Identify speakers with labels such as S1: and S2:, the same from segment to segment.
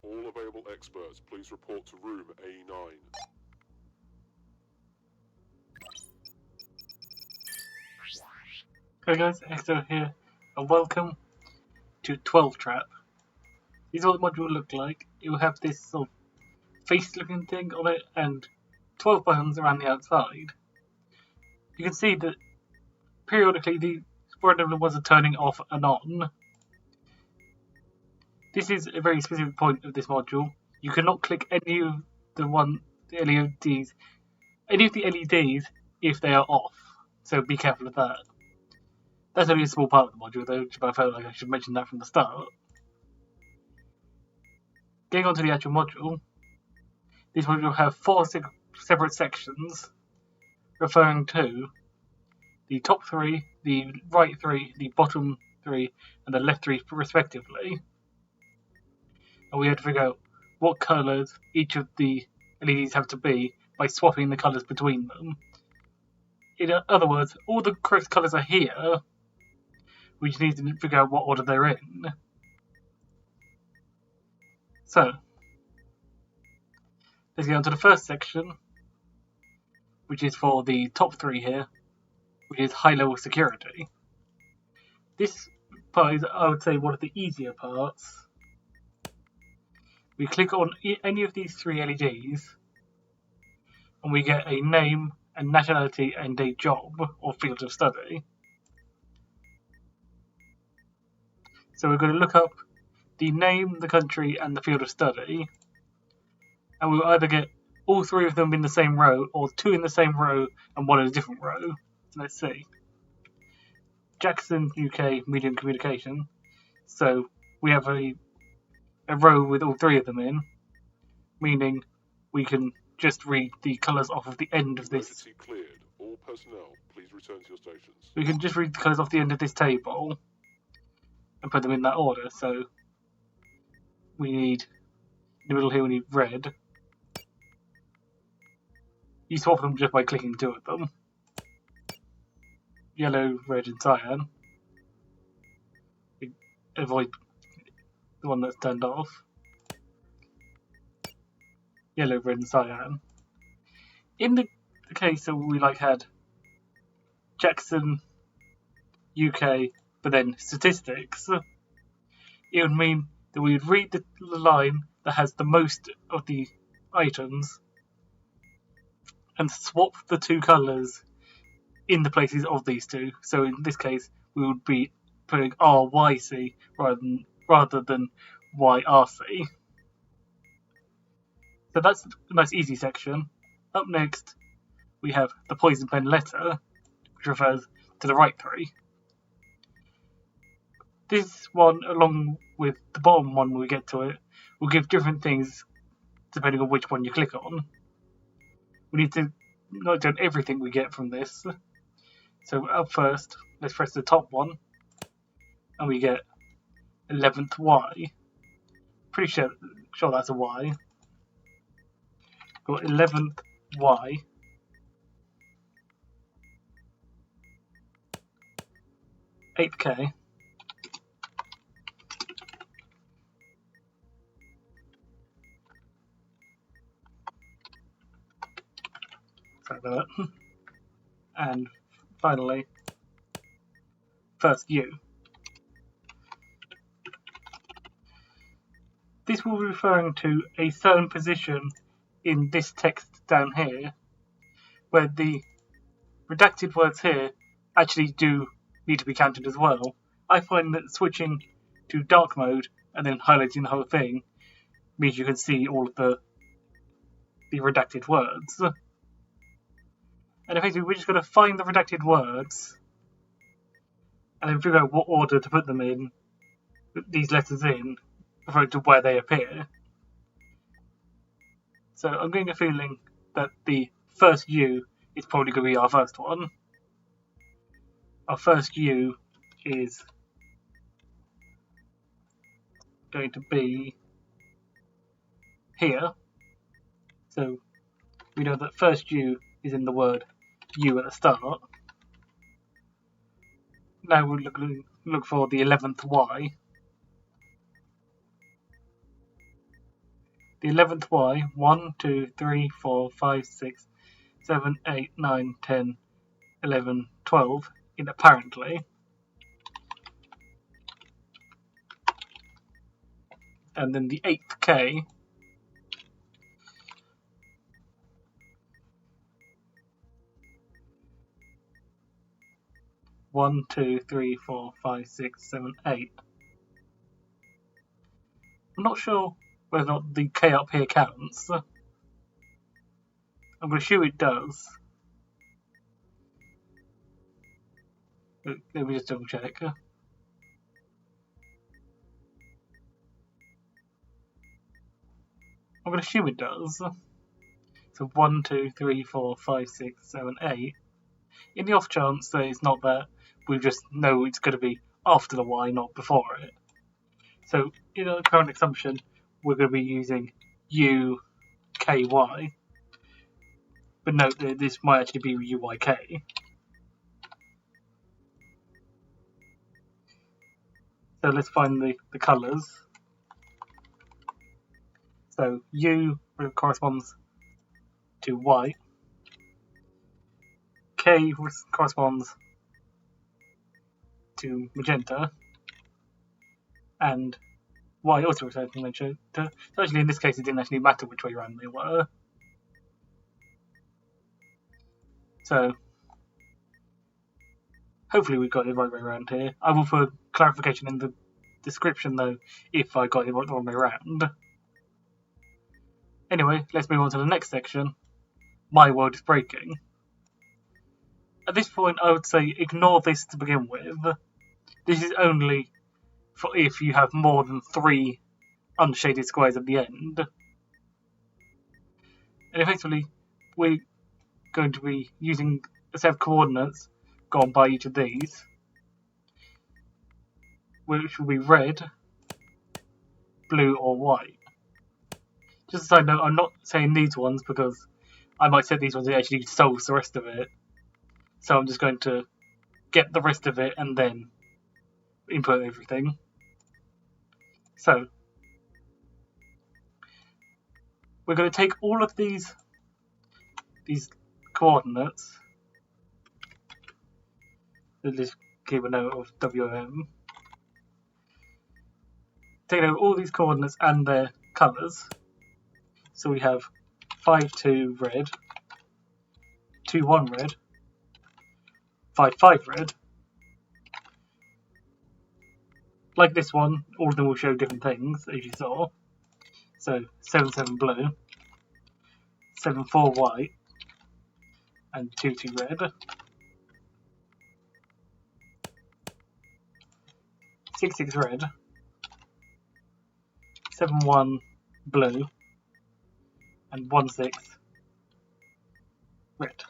S1: All available experts, please report to room A9.
S2: Hey guys, Exo here, and welcome to 12 Trap. This is what the module will look like. It will have this sort of face-looking thing on it, and 12 buttons around the outside. You can see that periodically the random ones are turning off and on. This is a very specific point of this module. You cannot click any of the LEDs if they are off, so be careful of that. That's only a small part of the module though, but I felt like I should mention that from the start. Getting on to the actual module, this module will have 4 separate sections referring to the top 3, the right 3, the bottom 3, and the left 3 respectively. And we had to figure out what colours each of the LEDs have to be by swapping the colours between them. In other words, all the correct colours are here. We just need to figure out what order they're in. So, let's get on to the first section, which is for the top 3 here, which is high-level security. This part is, I would say, one of the easier parts. We click on any of these 3 LEDs, and we get a name, a nationality, and a job, or field of study. So we're going to look up the name, the country, and the field of study, and we'll either get all 3 of them in the same row, or 2 in the same row, and 1 in a different row. So let's see. Jackson, UK, Medium Communication. So we have a row with all 3 of them in, meaning we can just read the colours off of the end of this.
S1: Emergency cleared. All personnel, please return to your stations.
S2: We can just read the colours off the end of this table and put them in that order. So we need, in the middle here, we need red. You swap them just by clicking 2 of them. Yellow, red, and cyan. Avoid the one that's turned off. Yellow, red, and cyan. In the case that we had Jackson, UK, but then statistics, it would mean that we would read the line that has the most of the items and swap the 2 colours in the places of these 2. So in this case, we would be putting RYC rather than YRC. So that's a nice easy section. Up next, we have the poison pen letter, which refers to the right 3. This one, along with the bottom one when we get to it, will give different things depending on which one you click on. We need to note down everything we get from this. So up first, let's press the top one, and we get 11th Y. Pretty sure that's a Y. Got 11th Y. Eighth K. Sorry about that. And finally, first U. This will be referring to a certain position in this text down here, where the redacted words here actually do need to be counted as well. I find that switching to dark mode and then highlighting the whole thing means you can see all of the redacted words. And effectively, we're just going to find the redacted words and then figure out what order to put them in, these letters in, referring to where they appear. So I'm getting a feeling that the first U is probably going to be our first one. Our first U is going to be here. So we know that first U is in the word U at the start. Now we'll look for the 11th Y. the 11th Y, 1, 2, 3, 4, 5, 6, 7, 8, 9, 10, 11, 12 in apparently. And then the 8th K, one, 2, 3, 4, 5, 6, 7, 8. I'm not sure whether or not the K up here counts. I'm going to assume it does. Let me just double check. I'm going to assume it does. So 1, 2, 3, 4, 5, 6, 7, 8. In the off chance that it's not that, we just know it's going to be after the Y, not before it. So in our current assumption, we're going to be using U, K, Y. But note that this might actually be U, Y, K. So let's find the colours. So U corresponds to white. K corresponds to magenta. And Y also returns to magenta. So actually in this case it didn't actually matter which way around they were. So hopefully we got it the right way around here. I will put clarification in the description though if I got it the wrong way around. Anyway, let's move on to the next section. My world is breaking. At this point I would say ignore this to begin with. This is only for if you have more than 3 unshaded squares at the end. And effectively we're going to be using a set of coordinates gone by each of these, which will be red, blue or white. Just a side note, I'm not saying these ones because I might set these ones that actually solves the rest of it. So I'm just going to get the rest of it and then input everything. So we're going to take all of these coordinates. Let's keep a note of WM. Take out all these coordinates and their colours. So we have 5, 2 red, 2, 1 red, 5, 5 red. Like this one, all of them will show different things, as you saw. So 7, 7 blue, 7, 4 white, and 2, 2 red. 6, 6 red, 7, 1 blue, and 1, 6 red.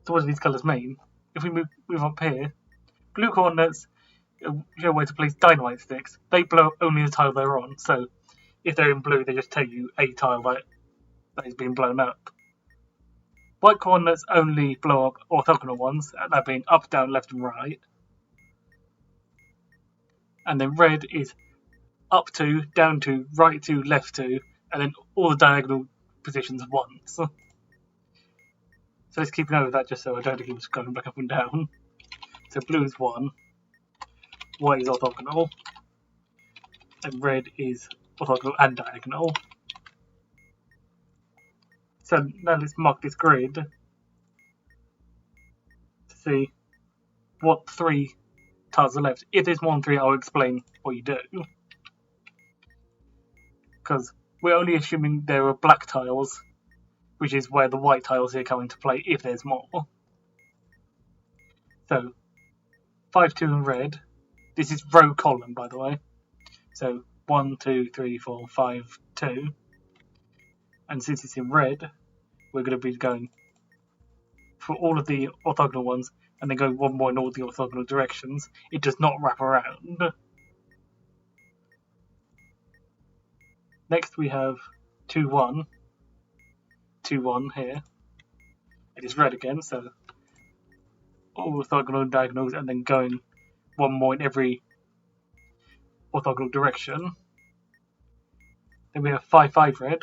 S2: So what do these colours mean? If we move up here, blue coordinates show where to place dynamite sticks. They blow up only the tile they're on, so if they're in blue they just tell you a tile that is being blown up. White coordinates only blow up orthogonal ones, that being up, down, left and right. And then red is up to, down to, right to, left to, and then all the diagonal positions once. So let's keep note of that just so I don't have to keep going back up and down. So blue is 1, white is orthogonal, and red is orthogonal and diagonal. So now let's mark this grid to see what 3 tiles are left. If there's more than 3, I'll explain what you do. Because we're only assuming there are black tiles, which is where the white tiles here come into play if there's more. So 5, 2 and red. This is row column, by the way. So 1, 2, 3, 4, 5, 2. And since it's in red, we're going to be going for all of the orthogonal ones and then going one more in all the orthogonal directions. It does not wrap around. Next we have 2, 1. 2, 1 here. It is red again, so all orthogonal and diagonals and then going one more in every orthogonal direction. Then we have 5, 5 red.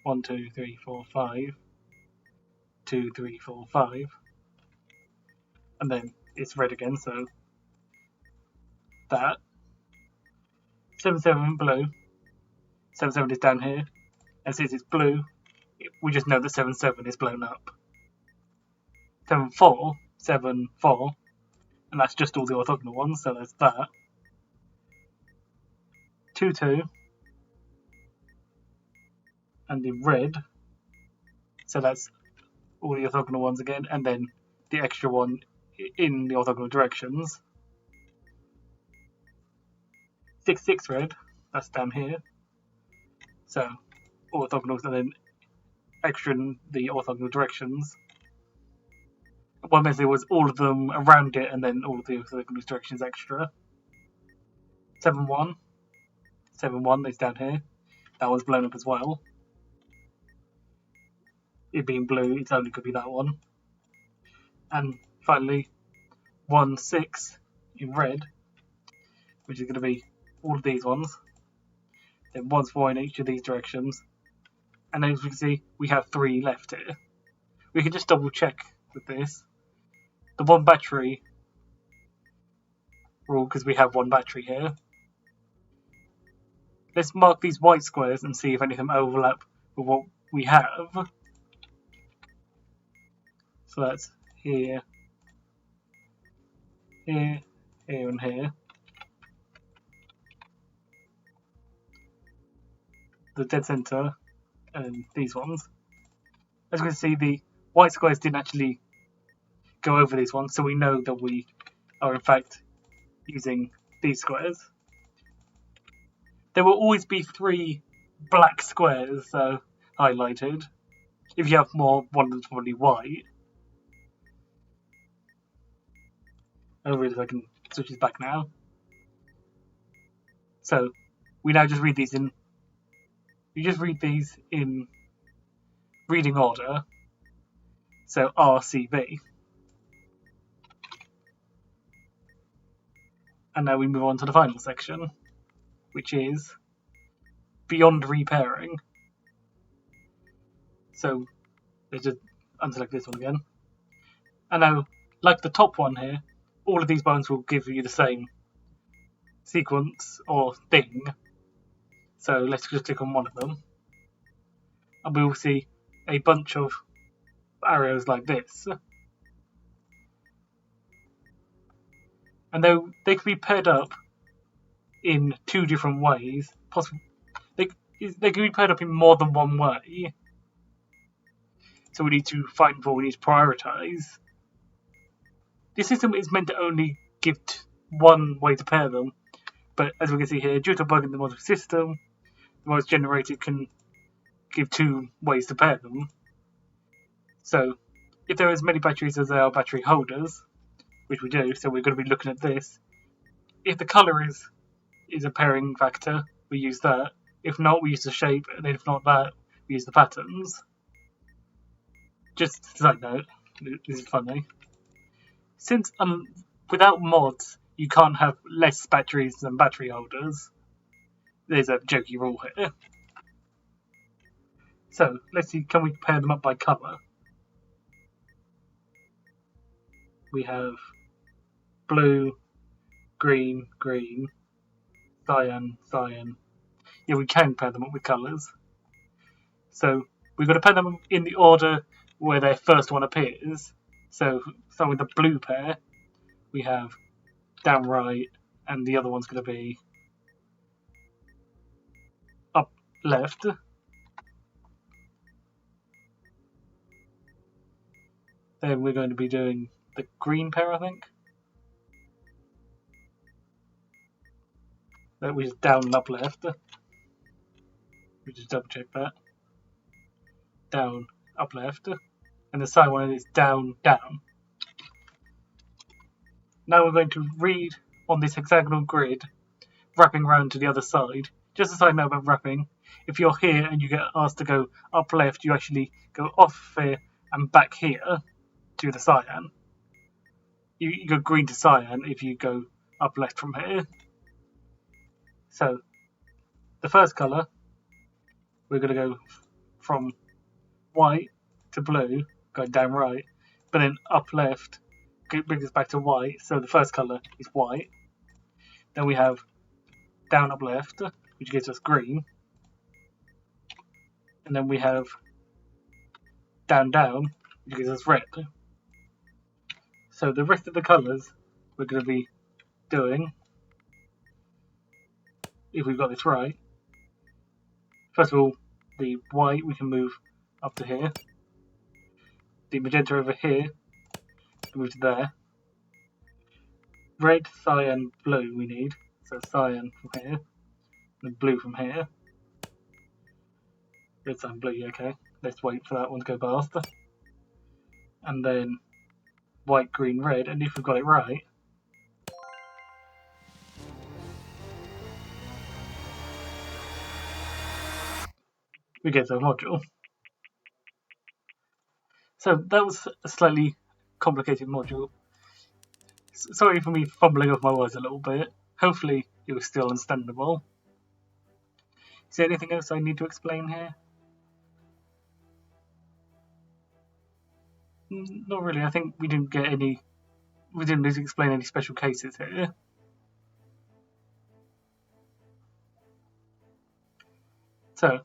S2: 1, 2, 3, 4, 5. 2, 3, 4, 5. And then it's red again, so that. 7, 7 blue. 7, 7 is down here. And since it's blue, we just know that 7, 7 is blown up. 7, 4. 7, 4. And that's just all the orthogonal ones, so there's that. 2, 2. And in red, so that's all the orthogonal ones again, and then the extra one in the orthogonal directions. 6, 6 red, that's down here. So orthogonals and then extra in the orthogonal directions. One method was all of them around it and then all of the orthogonal directions extra. 7, 1. 7, 1 is down here. That one's blown up as well. It being blue, it's only could be that one. And finally, 1, 6 in red, which is going to be all of these ones. Then 1, 4 in each of these directions. And as we can see, we have 3 left here. We can just double check with this. The 1 battery rule, because we have 1 battery here. Let's mark these white squares and see if any of them overlap with what we have. So that's here, here, here and here. The dead center and these ones. As you can see, the white squares didn't actually go over these ones, so we know that we are in fact using these squares. There will always be 3 black squares highlighted. If you have more, one of them's probably white. I really I can switch this back now. So we now just read these in. You just read these in reading order. So RCB. And now we move on to the final section, which is beyond repairing. So let's just unselect this one again. And now, like the top one here, all of these bones will give you the same sequence or thing. So let's just click on one of them. And we will see a bunch of arrows like this. And they can be paired up in 2 different ways. They can be paired up in more than one way. So we need to find what we need to prioritize. This system is meant to only give one way to pair them, but as we can see here, due to a bug in the model system, the models generated can give 2 ways to pair them. So if there are as many batteries as there are battery holders, which we do, so we're going to be looking at this. If the colour is a pairing factor, we use that. If not, we use the shape, and if not that, we use the patterns. Just a side note, this is funny. Since without mods, you can't have less batteries than battery holders. There's a jokey rule here. So let's see, can we pair them up by colour? We have blue, green, green, cyan, cyan. Yeah, we can pair them up with colours. So we've got to pair them up in the order where their first one appears. So starting with the blue pair, we have down right, and the other one's going to be up left. Then we're going to be doing the green pair, I think. That was down and up left. We just double check that. Down, up left. And the side one is down, down. Now we're going to read on this hexagonal grid, wrapping around to the other side. Just as I know about wrapping, if you're here and you get asked to go up left, you actually go off here and back here to the cyan. You go green to cyan if you go up left from here. So the first colour we're going to go from white to blue, going down right, but then up left brings us back to white, so the first colour is white. Then we have down up left, which gives us green. And then we have down down, which gives us red. So the rest of the colours we're going to be doing, if we've got this right, first of all, the white we can move up to here. The magenta over here, move to there. Red, cyan, blue we need. So cyan from here, and blue from here. Red, cyan, blue, yeah, okay. Let's wait for that one to go past. And then white, green, red, and if we've got it right, we get the module. So that was a slightly complicated module. Sorry for me fumbling over my words a little bit. Hopefully it was still understandable. Is there anything else I need to explain here? Not really. I think we didn't need to explain any special cases here. So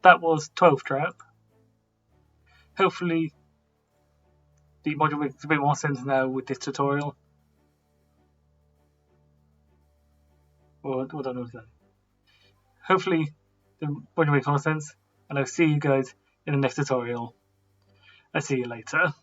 S2: that was 12 trap. Hopefully the module makes a bit more sense now with this tutorial. Or what I know. Hopefully the module makes more sense, and I'll see you guys in the next tutorial. I'll see you later.